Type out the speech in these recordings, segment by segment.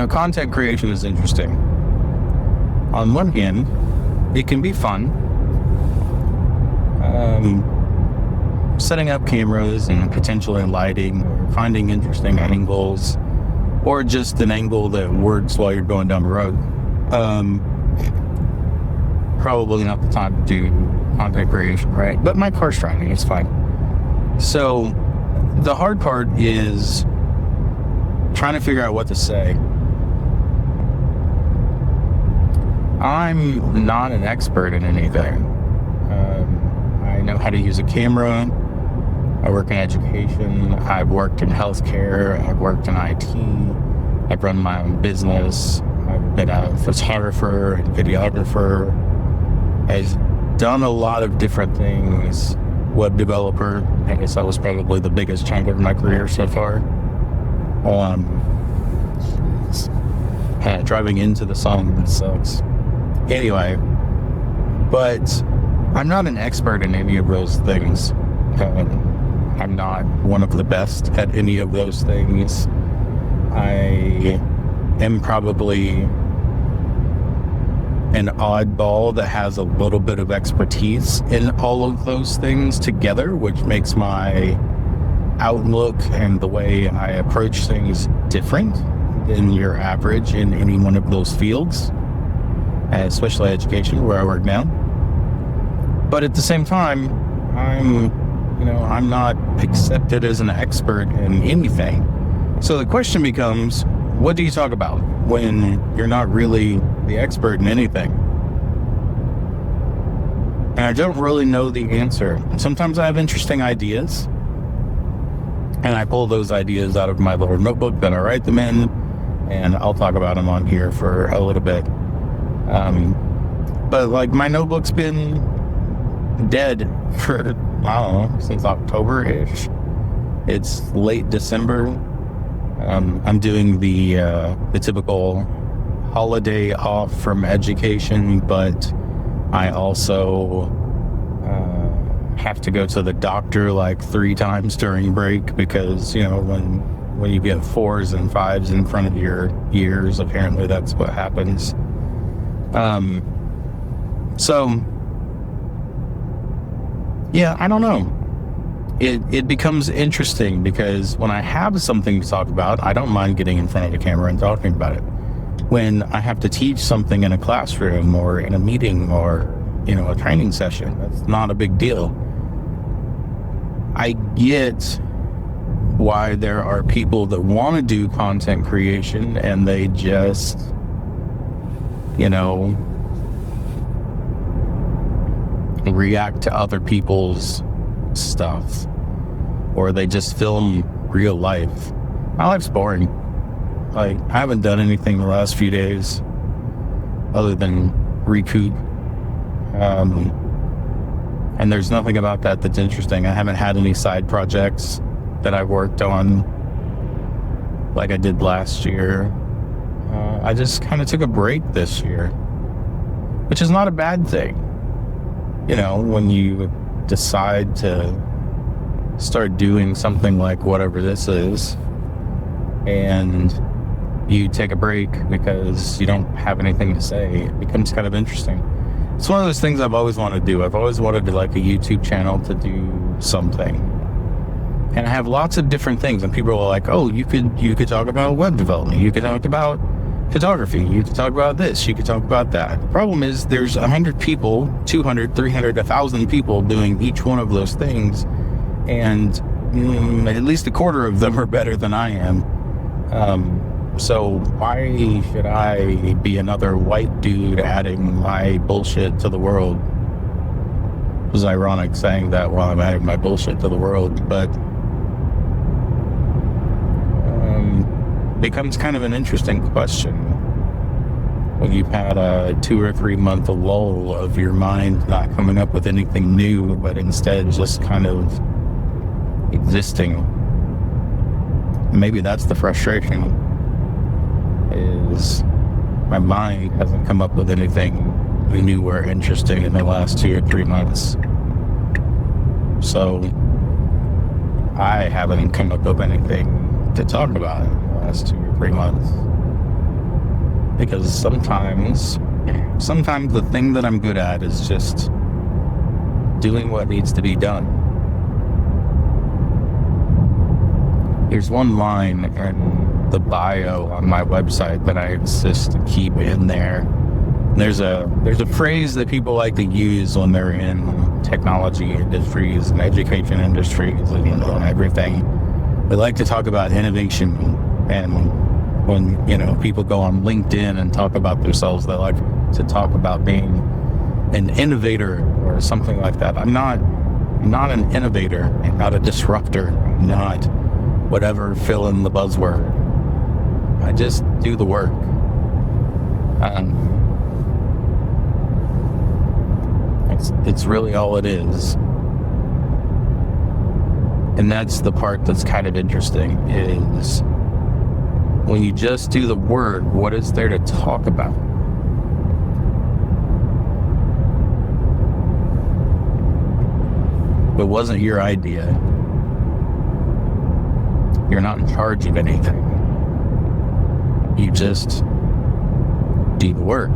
Content creation is interesting. On one hand, it can be fun. Setting up cameras and potentially lighting, or finding interesting angles, or just an angle that works while you're going down the road. Probably not the time to do content creation, right? But my car's driving, it's fine. So the hard part is trying to figure out what to say. I'm not an expert in anything. I know how to use a camera. I work in education. I've worked in healthcare. I've worked in IT. I've run my own business. I've been a photographer and videographer. I've done a lot of different things. Web developer. I guess that was probably the biggest chunk of my career so far. Driving into the song sucks. Anyway, but I'm not an expert in any of those things. I'm not one of the best at any of those things. I am probably an oddball that has a little bit of expertise in all of those things together, which makes my outlook and the way I approach things different than your average in any one of those fields, especially education, where I work now. But at the same time, I'm not accepted as an expert in anything. So the question becomes, what do you talk about when you're not really the expert in anything? And I don't really know the answer. Sometimes I have interesting ideas, and I pull those ideas out of my little notebook that I write them in, and I'll talk about them on here for a little bit. But like, my notebook's been dead for, I don't know, since October-ish. It's late December. I'm doing the typical holiday off from education, but I also have to go to the doctor like 3 times during break because, when you get 4s and 5s in front of your ears, apparently that's what happens. So yeah, I don't know. It becomes interesting because when I have something to talk about, I don't mind getting in front of the camera and talking about it. When I have to teach something in a classroom or in a meeting or, a training session, that's not a big deal. I get why there are people that want to do content creation and they just, react to other people's stuff, or they just film real life. My life's boring. Like, I haven't done anything the last few days other than recoup. And there's nothing about that that's interesting. I haven't had any side projects that I worked on like I did last year. I just kind of took a break this year, which is not a bad thing. When you decide to start doing something like whatever this is, and you take a break because you don't have anything to say, it becomes kind of interesting. It's one of those things I've always wanted to do. I've always wanted to like a YouTube channel to do something. And I have lots of different things, and people are like, oh, you could talk about web development, you could talk about photography, you could talk about this, you could talk about that. The problem is there's 100 people, 200, 300, 1,000 people doing each one of those things, and at least a quarter of them are better than I am. So why should I be another white dude adding my bullshit to the world? It was ironic saying that while I'm adding my bullshit to the world, but becomes kind of an interesting question when you've had a 2 or 3 month lull of your mind not coming up with anything new, but instead just kind of existing. Maybe that's the frustration, is my mind hasn't come up with anything new or interesting in the last 2 or 3 months. So I haven't come up with anything to talk about in the last 2 or 3 months. because sometimes the thing that I'm good at is just doing what needs to be done. There's one line in the bio on my website that I insist to keep in there. There's a phrase that people like to use when they're in technology industries and education industries and everything. They like to talk about innovation, and when people go on LinkedIn and talk about themselves, they like to talk about being an innovator or something like that. I'm not an innovator. I'm not a disruptor. I'm not whatever, fill in the buzzword. I just do the work. It's really all it is. And that's the part that's kind of interesting, is when you just do the work, what is there to talk about? It wasn't your idea. You're not in charge of anything. You just do the work.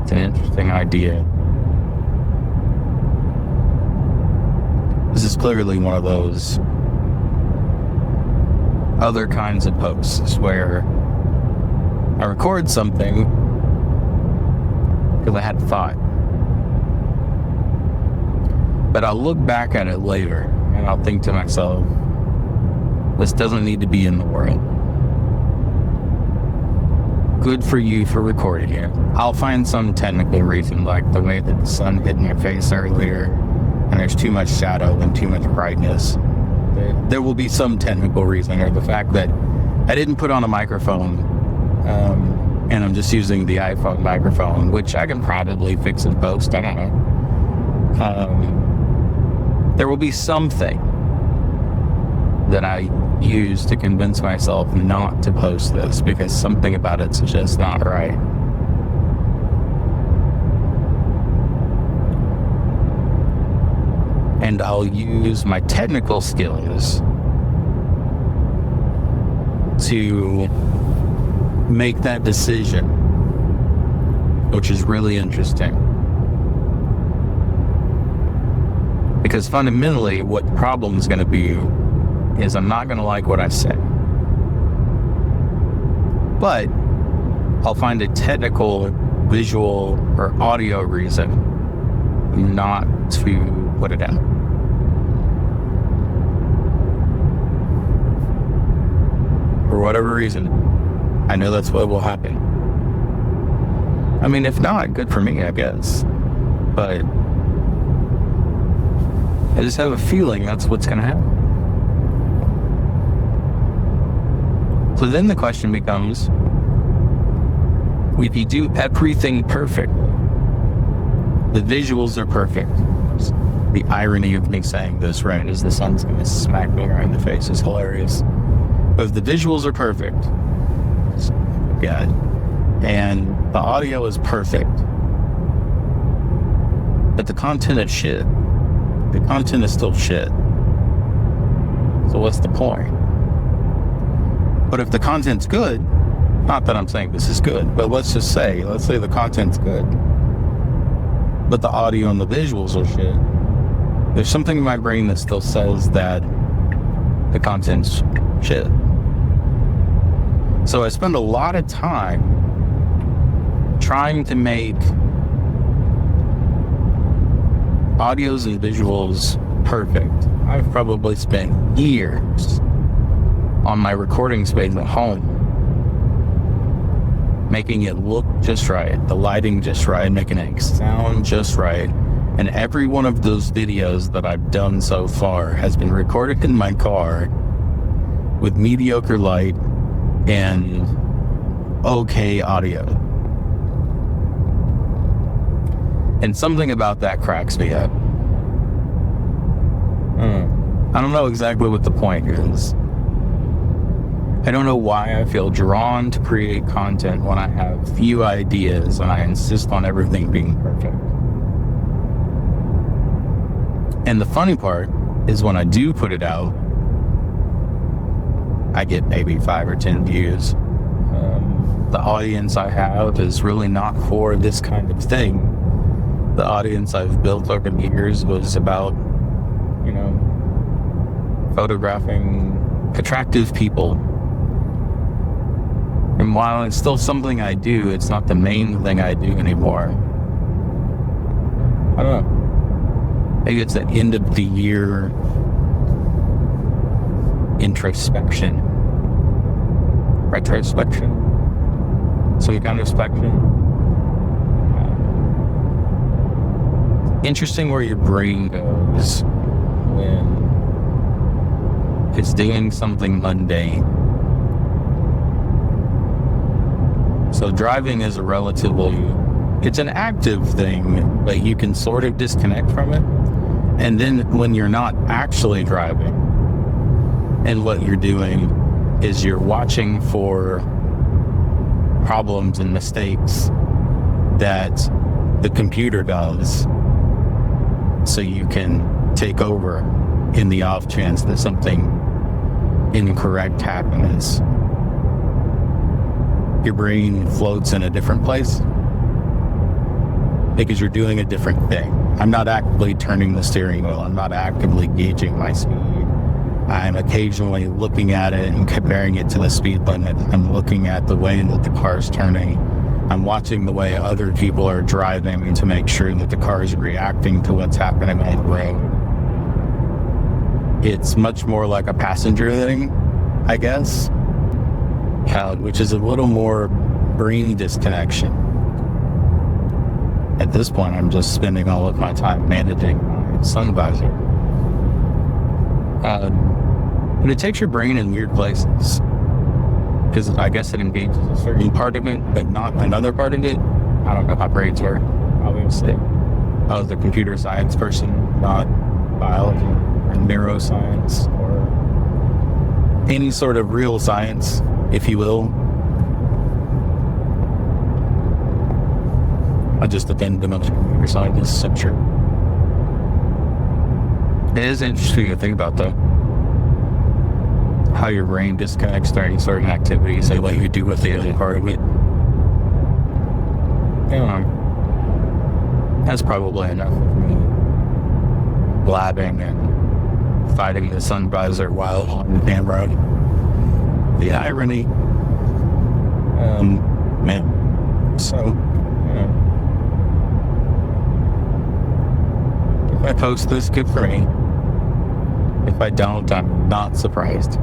It's an interesting idea. This is clearly one of those other kinds of posts where I record something because I had thought, but I'll look back at it later and I'll think to myself, this doesn't need to be in the world. Good for you for recording it. I'll find some technical reason, like the way that the sun hit my face earlier and there's too much shadow and too much brightness. There will be some technical reason, or the fact that I didn't put on a microphone and I'm just using the iPhone microphone, which I can probably fix in post. I don't know. There will be something that I use to convince myself not to post this because something about it's just not right. And I'll use my technical skills to make that decision, which is really interesting. Because fundamentally, what the problem is going to be is I'm not going to like what I say. But I'll find a technical, visual, or audio reason not to put it out. For whatever reason, I know that's what will happen. I mean, if not, good for me, I guess. But I just have a feeling that's what's going to happen. So then the question becomes, if you do everything perfect, the visuals are perfect. The irony of me saying this, right, is the sun's going to smack me right in the face. Is hilarious. But if the visuals are perfect, God, and the audio is perfect, but the content is shit. The content is still shit. So what's the point? But if the content's good, not that I'm saying this is good, but let's say the content's good, but the audio and the visuals are shit, there's something in my brain that still says that the content's shit. So I spend a lot of time trying to make audios and visuals perfect. I've probably spent years on my recording space at home, making it look just right, the lighting just right, making it sound just right. And every one of those videos that I've done so far has been recorded in my car with mediocre light and okay audio. And something about that cracks me up. I don't know exactly what the point is. I don't know why I feel drawn to create content when I have few ideas and I insist on everything being perfect. And the funny part is when I do put it out, I get maybe 5 or 10 views. The audience I have is really not for this kind of thing. The audience I've built over the years was about, photographing attractive people. And while it's still something I do, it's not the main thing I do anymore. I don't know. Maybe it's the end of the year introspection. Retrospection. Some kind of spectrum. Interesting where your brain goes when it's doing something mundane. So driving is it's an active thing, but you can sort of disconnect from it. And then when you're not actually driving, and what you're doing is you're watching for problems and mistakes that the computer does, so you can take over in the off chance that something incorrect happens. Your brain floats in a different place because you're doing a different thing. I'm not actively turning the steering wheel. I'm not actively gauging my speed. I'm occasionally looking at it and comparing it to the speed limit. I'm looking at the way that the car's turning. I'm watching the way other people are driving to make sure that the car is reacting to what's happening on the road. It's much more like a passenger thing, I guess, which is a little more brain disconnection. At this point, I'm just spending all of my time managing my sun visor. And it takes your brain in weird places, because I guess it engages a certain part of it, but not another part of it. I don't know how brains work, obviously. I was a computer science person, not biology or neuroscience or any sort of real science, if you will. I just attend a bunch of computer scientists, I'm sure. It is interesting to think about, though, how your brain disconnects during certain activities and what you do with the other part of it. That's probably enough of me blabbing and fighting the sun visor while on the camera. The irony. So, if I post this, good for me. If I don't, I'm not surprised.